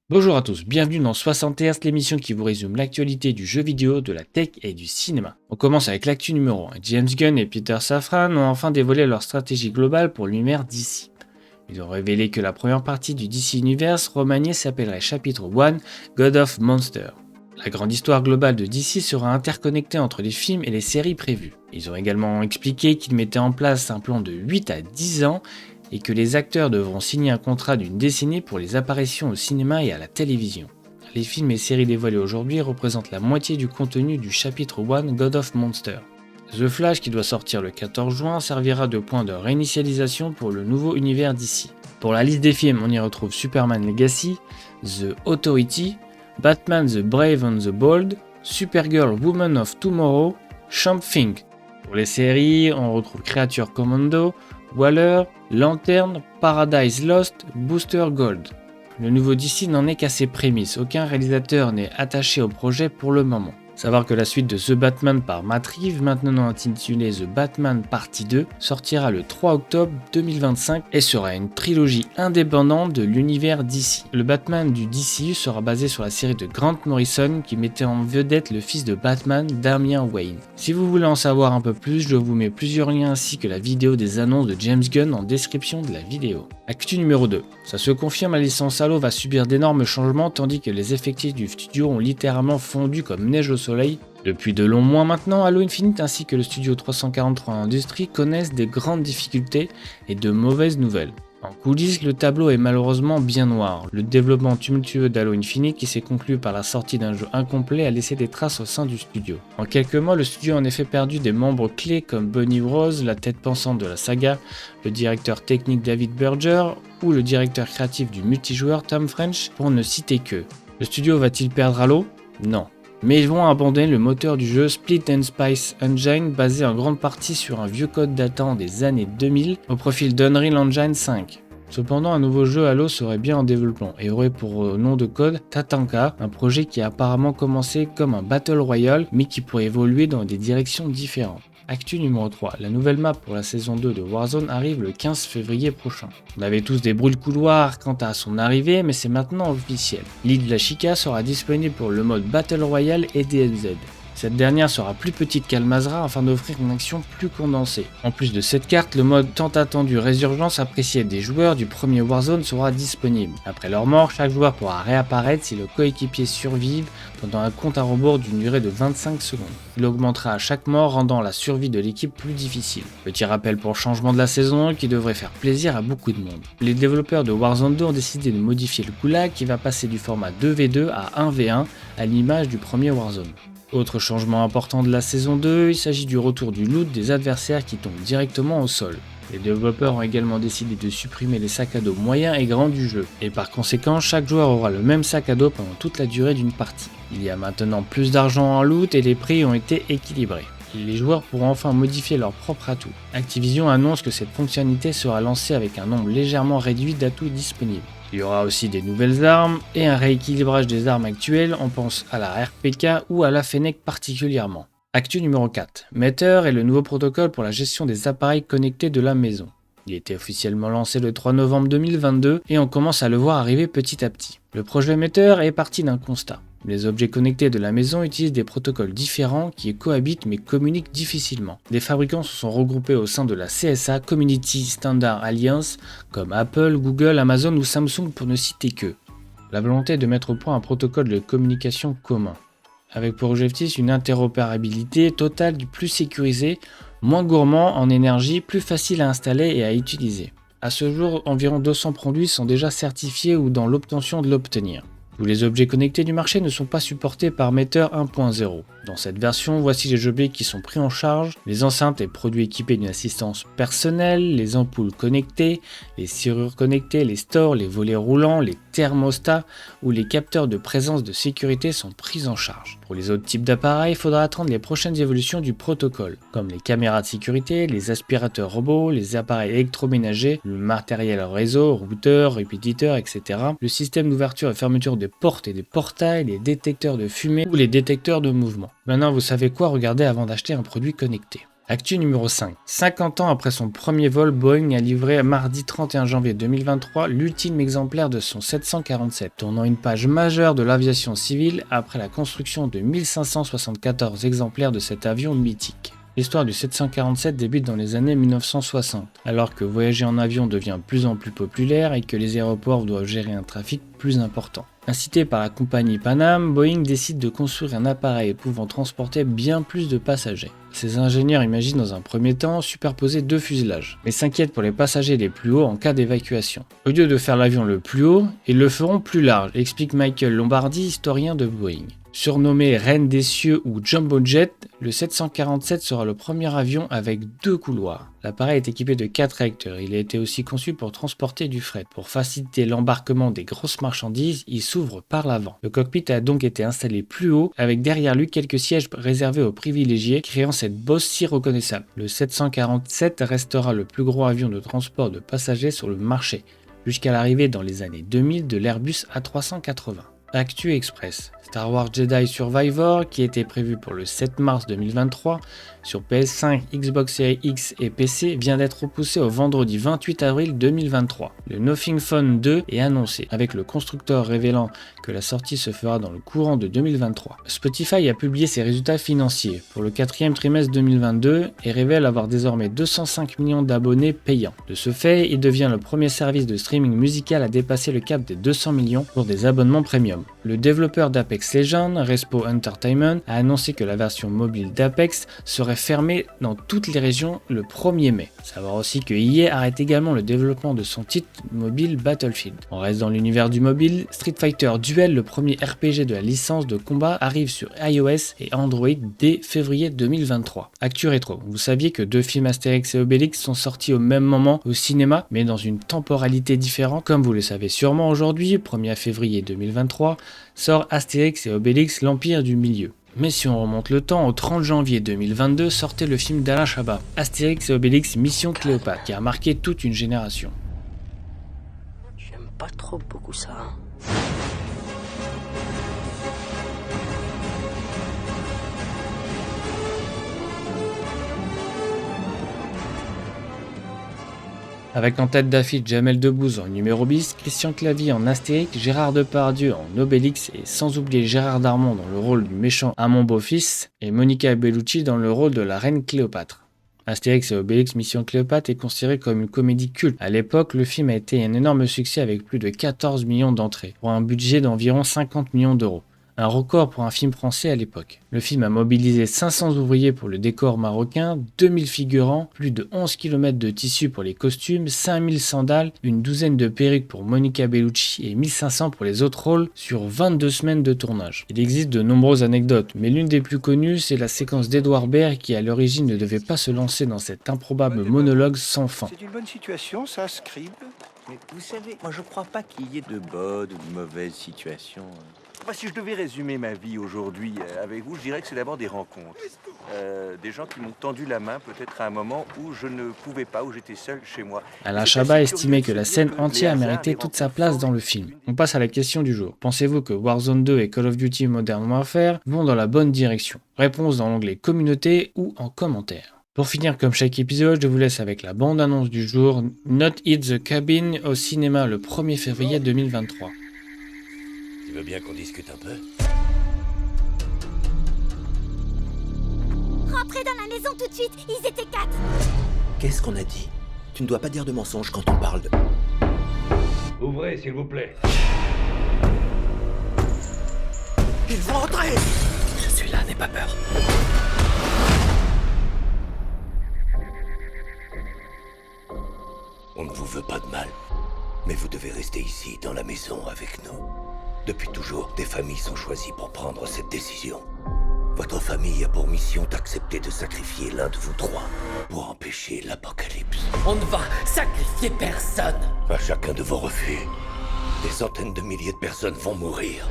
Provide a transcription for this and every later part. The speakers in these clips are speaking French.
Bonjour à tous, bienvenue dans 60 Hz, l'émission qui vous résume l'actualité du jeu vidéo, de la tech et du cinéma. On commence avec l'actu numéro 1. James Gunn et Peter Safran ont enfin dévoilé leur stratégie globale pour l'univers DC. Ils ont révélé que la première partie du DC Universe remanié s'appellerait Chapitre 1, God of Monster. La grande histoire globale de DC sera interconnectée entre les films et les séries prévues. Ils ont également expliqué qu'ils mettaient en place un plan de 8 à 10 ans et que les acteurs devront signer un contrat d'une décennie pour les apparitions au cinéma et à la télévision. Les films et séries dévoilés aujourd'hui représentent la moitié du contenu du chapitre 1 God of Monster. The Flash, qui doit sortir le 14 juin, servira de point de réinitialisation pour le nouveau univers d'ici. Pour la liste des films, on y retrouve Superman Legacy, The Authority, Batman the Brave and the Bold, Supergirl Woman of Tomorrow, Swamp Thing. Pour les séries, on retrouve Creature Commando, Waller, Lantern, Paradise Lost, Booster Gold. Le nouveau DC n'en est qu'à ses prémices, aucun réalisateur n'est attaché au projet pour le moment. Savoir que la suite de The Batman par Matt Reeves, maintenant intitulée The Batman Partie 2, sortira le 3 octobre 2025 et sera une trilogie indépendante de l'univers DC. Le Batman du DCU sera basé sur la série de Grant Morrison qui mettait en vedette le fils de Batman, Damian Wayne. Si vous voulez en savoir un peu plus, je vous mets plusieurs liens ainsi que la vidéo des annonces de James Gunn en description de la vidéo. Actu numéro 2. Ça se confirme, la licence Halo va subir d'énormes changements tandis que les effectifs du studio ont littéralement fondu comme neige au soleil. Depuis de longs mois maintenant, Halo Infinite ainsi que le studio 343 Industries connaissent des grandes difficultés et de mauvaises nouvelles. En coulisses, le tableau est malheureusement bien noir. Le développement tumultueux d'Halo Infinite, qui s'est conclu par la sortie d'un jeu incomplet, a laissé des traces au sein du studio. En quelques mois, le studio a en effet perdu des membres clés comme Bunny Rose, la tête pensante de la saga, le directeur technique David Berger ou le directeur créatif du multijoueur Tom French, pour ne citer que. Le studio va-t-il perdre Halo ? Non. Mais ils vont abandonner le moteur du jeu Split and Spice Engine, basé en grande partie sur un vieux code datant des années 2000 au profil d'Unreal Engine 5. Cependant, un nouveau jeu Halo serait bien en développement et aurait pour nom de code Tatanka, un projet qui a apparemment commencé comme un Battle Royale mais qui pourrait évoluer dans des directions différentes. Actu numéro 3, la nouvelle map pour la saison 2 de Warzone arrive le 15 février prochain. On avait tous des bruits de couloir quant à son arrivée, mais c'est maintenant officiel. L'île de la Chica sera disponible pour le mode Battle Royale et DNZ. Cette dernière sera plus petite qu'Al-Mazrah afin d'offrir une action plus condensée. En plus de cette carte, le mode tant attendu Résurgence apprécié des joueurs du premier Warzone sera disponible. Après leur mort, chaque joueur pourra réapparaître si le coéquipier survive pendant un compte à rebours d'une durée de 25 secondes. Il augmentera à chaque mort, rendant la survie de l'équipe plus difficile. Petit rappel pour le changement de la saison 1 qui devrait faire plaisir à beaucoup de monde. Les développeurs de Warzone 2 ont décidé de modifier le goulag qui va passer du format 2v2 à 1v1 à l'image du premier Warzone. Autre changement important de la saison 2, il s'agit du retour du loot des adversaires qui tombent directement au sol. Les développeurs ont également décidé de supprimer les sacs à dos moyens et grands du jeu, et par conséquent chaque joueur aura le même sac à dos pendant toute la durée d'une partie. Il y a maintenant plus d'argent en loot et les prix ont été équilibrés. Les joueurs pourront enfin modifier leur propre atout. Activision annonce que cette fonctionnalité sera lancée avec un nombre légèrement réduit d'atouts disponibles. Il y aura aussi des nouvelles armes et un rééquilibrage des armes actuelles, on pense à la RPK ou à la Fennec particulièrement. Actu numéro 4. Matter est le nouveau protocole pour la gestion des appareils connectés de la maison. Il a été officiellement lancé le 3 novembre 2022 et on commence à le voir arriver petit à petit. Le projet Matter est parti d'un constat. Les objets connectés de la maison utilisent des protocoles différents qui cohabitent mais communiquent difficilement. Les fabricants se sont regroupés au sein de la CSA Community Standard Alliance comme Apple, Google, Amazon ou Samsung pour ne citer que. La volonté est de mettre au point un protocole de communication commun, avec pour objectif une interopérabilité totale du plus sécurisé, moins gourmand en énergie, plus facile à installer et à utiliser. À ce jour, environ 200 produits sont déjà certifiés ou dans l'obtention de l'obtenir. Tous les objets connectés du marché ne sont pas supportés par Matter 1.0. Dans cette version, voici les objets qui sont pris en charge, les enceintes et produits équipés d'une assistance personnelle, les ampoules connectées, les serrures connectées, les stores, les volets roulants, les thermostats ou les capteurs de présence de sécurité sont pris en charge. Pour les autres types d'appareils, il faudra attendre les prochaines évolutions du protocole, comme les caméras de sécurité, les aspirateurs robots, les appareils électroménagers, le matériel réseau, routeur, répétiteur, etc., le système d'ouverture et fermeture des portes et des portails, les détecteurs de fumée ou les détecteurs de mouvement. Maintenant, vous savez quoi regarder avant d'acheter un produit connecté. Actu numéro 5. 50 ans après son premier vol, Boeing a livré mardi 31 janvier 2023 l'ultime exemplaire de son 747, tournant une page majeure de l'aviation civile après la construction de 1574 exemplaires de cet avion mythique. L'histoire du 747 débute dans les années 1960, alors que voyager en avion devient de plus en plus populaire et que les aéroports doivent gérer un trafic plus important. Incité par la compagnie Pan Am, Boeing décide de construire un appareil pouvant transporter bien plus de passagers. Ses ingénieurs imaginent dans un premier temps superposer 2 fuselages, mais s'inquiètent pour les passagers les plus hauts en cas d'évacuation. Au lieu de faire l'avion le plus haut, ils le feront plus large, explique Michael Lombardi, historien de Boeing. Surnommé Reine des cieux ou Jumbo Jet, le 747 sera le premier avion avec 2 couloirs. L'appareil est équipé de 4 réacteurs. Il a été aussi conçu pour transporter du fret. Pour faciliter l'embarquement des grosses marchandises, il s'ouvre par l'avant. Le cockpit a donc été installé plus haut, avec derrière lui quelques sièges réservés aux privilégiés, créant cette bosse si reconnaissable. Le 747 restera le plus gros avion de transport de passagers sur le marché, jusqu'à l'arrivée dans les années 2000 de l'Airbus A380. Actu Express. Star Wars Jedi Survivor, qui était prévu pour le 7 mars 2023 sur PS5, Xbox Series X et PC, vient d'être repoussé au vendredi 28 avril 2023. Le Nothing Phone 2 est annoncé, avec le constructeur révélant que la sortie se fera dans le courant de 2023. Spotify a publié ses résultats financiers pour le 4e trimestre 2022 et révèle avoir désormais 205 millions d'abonnés payants. De ce fait, il devient le premier service de streaming musical à dépasser le cap des 200 millions pour des abonnements premium. Le développeur d'Apex Legends, Respawn Entertainment, a annoncé que la version mobile d'Apex serait fermée dans toutes les régions le 1er mai. Savoir aussi que EA arrête également le développement de son titre mobile Battlefield. On reste dans l'univers du mobile, Street Fighter Duel, le premier RPG de la licence de combat, arrive sur iOS et Android dès février 2023. Actu rétro, vous saviez que 2 films Astérix et Obélix sont sortis au même moment au cinéma, mais dans une temporalité différente. Comme vous le savez sûrement aujourd'hui, 1er février 2023, sort Astérix et Obélix, l'Empire du Milieu. Mais si on remonte le temps, au 30 janvier 2022 sortait le film d'Alain Chabat, Astérix et Obélix Mission Cléopâtre, qui a marqué toute une génération. J'aime pas trop beaucoup ça. Avec en tête d'affiche Jamel Debbouze en numéro bis, Christian Clavier en Astérix, Gérard Depardieu en Obélix et sans oublier Gérard Darmon dans le rôle du méchant Hamon Beau-Fils et Monica Bellucci dans le rôle de la reine Cléopâtre. Astérix et Obélix Mission Cléopâtre est considéré comme une comédie culte. À l'époque, le film a été un énorme succès avec plus de 14 millions d'entrées, pour un budget d'environ 50 millions d'euros. Un record pour un film français à l'époque. Le film a mobilisé 500 ouvriers pour le décor marocain, 2000 figurants, plus de 11 km de tissu pour les costumes, 5000 sandales, une douzaine de perruques pour Monica Bellucci et 1500 pour les autres rôles sur 22 semaines de tournage. Il existe de nombreuses anecdotes, mais l'une des plus connues, c'est la séquence d'Edouard Baird qui à l'origine ne devait pas se lancer dans cet improbable monologue sans fin. C'est une bonne situation, ça, Scribe. Mais vous savez, moi je crois pas qu'il y ait de bonnes ou de mauvaises situations. Si je devais résumer ma vie aujourd'hui avec vous, je dirais que c'est d'abord des rencontres. Des gens qui m'ont tendu la main peut-être à un moment où je ne pouvais pas, où j'étais seul chez moi. Alain Chabat estimait que la scène entière méritait toute sa place dans le film. On passe à la question du jour. Pensez-vous que Warzone 2 et Call of Duty Modern Warfare vont dans la bonne direction? Réponse dans l'onglet communauté ou en commentaire. Pour finir, comme chaque épisode, je vous laisse avec la bande-annonce du jour, Not Hit the Cabin au cinéma le 1er février 2023. Tu veux bien qu'on discute un peu? Rentrez dans la maison tout de suite, ils étaient 4. Qu'est-ce qu'on a dit? Tu ne dois pas dire de mensonges quand on parle de... Ouvrez, s'il vous plaît. Ils vont entrer! Je suis là, n'aie pas peur. On ne vous veut pas de mal, mais vous devez rester ici, dans la maison, avec nous. Depuis toujours, des familles sont choisies pour prendre cette décision. Votre famille a pour mission d'accepter de sacrifier l'un de vous trois pour empêcher l'apocalypse. On ne va sacrifier personne. À chacun de vos refus, des centaines de milliers de personnes vont mourir.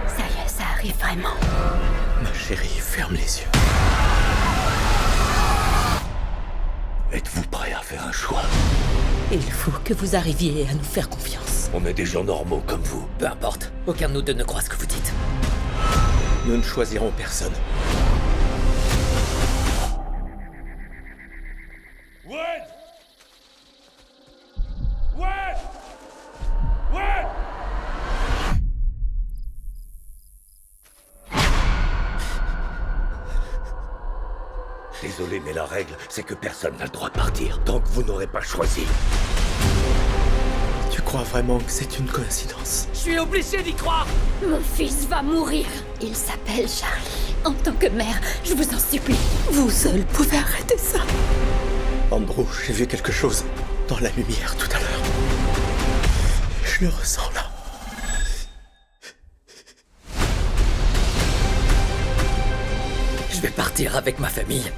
Ça y est, ça arrive vraiment. Ma chérie, ferme les yeux. Êtes-vous prêt à faire un choix? Il faut que vous arriviez à nous faire confiance. On est des gens normaux comme vous. Peu importe, aucun de nous deux ne croit ce que vous dites. Nous ne choisirons personne. désolé, mais la règle, c'est que personne n'a le droit de partir tant que vous n'aurez pas choisi. Tu crois vraiment que c'est une coïncidence? Je suis obligé d'y croire. Mon fils va mourir. Il s'appelle Charlie. En tant que mère, je vous en supplie. Vous seul pouvez arrêter ça. Andrew, j'ai vu quelque chose dans la lumière tout à l'heure. Je le ressens là. Je vais partir avec ma famille.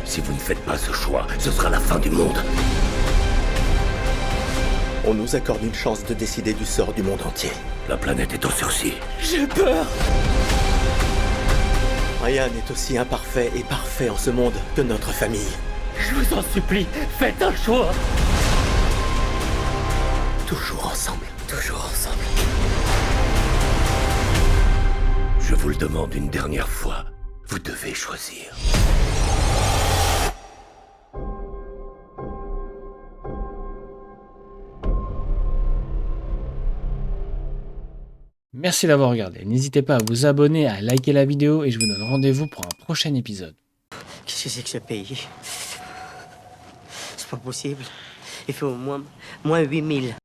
Si vous ne faites pas ce choix, ce sera la fin du monde. On nous accorde une chance de décider du sort du monde entier. La planète est en sursis. J'ai peur. Rien n'est aussi imparfait et parfait en ce monde que notre famille. Je vous en supplie, faites un choix. Toujours ensemble. Toujours ensemble. Je vous le demande une dernière fois. Vous devez choisir. Merci d'avoir regardé. N'hésitez pas à vous abonner, à liker la vidéo et je vous donne rendez-vous pour un prochain épisode. Qu'est-ce que c'est que ce pays? C'est pas possible. Il fait au moins 8000.